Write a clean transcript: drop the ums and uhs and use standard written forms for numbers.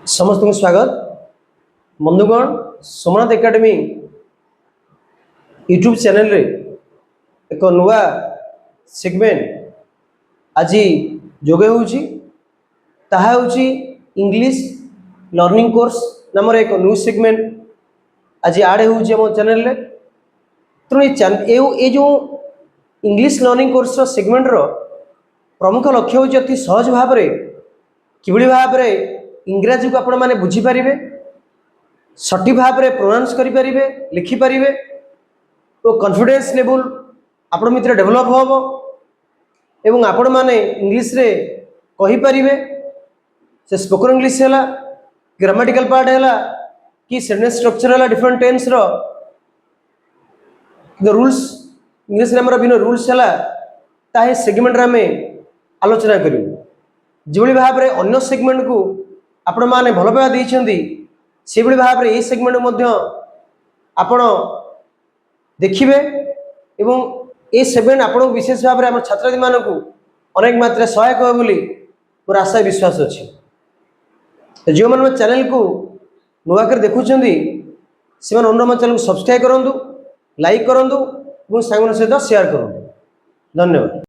समस्त को स्वागत बंधुगण सोमनाथ एकेडमी यूट्यूब चैनल रे एक नुआ सेगमेंट आज जोगे होउची ताहा होउची इंग्लिश लर्निंग कोर्स नाम एक न्यू सेगमेंट आज आड होउची हम चैनल रे। तेणु ये जो इंग्लिश लर्निंग कोर्स सेगमेंट रो प्रमुख लक्ष्य होउची अति सहज भाव रे किबळी भाव रे इंग्राजी को आपण माने बुझी पारिबे, सठी भाव रे प्रोनाउंस करि पारिबे, लिखि पारिबे तो कॉन्फिडेंस लेवल आपण मित्र डेवलप होबो एवं आपण माने इंग्लिश रे कहि पारिबे। से स्पोकन इंग्लिश हैला, ग्रामेटिकल पार्ट हैला कि सेंटेंस स्ट्रक्चर हैला, डिफरेंट टेंस रो द रूल्स इंग्लिश रे हमर बिनो रूल्स हैला ताहे सेगमेंट रे हमें आलोचना करियो। जिबळी भाव रे अन्य सेगमेंट को आपण माने भल पाइबा देइछंदी से भली भाव रे ए सेगमेंट मध्ये आपण देखिबे एवं ए सेगमेंट आपण विशेष भाव रे हमर छात्रछात्री मानकु अनेक मात्रा सहायक हो बोली मोर आशा विश्वास अछि। जो मन चैनल को नुआ कर देखुछंदी से मन अन्य चैनल को सब्सक्राइब करंदु, लाइक करंदु और सांगन सहित शेयर करंदु। धन्यवाद।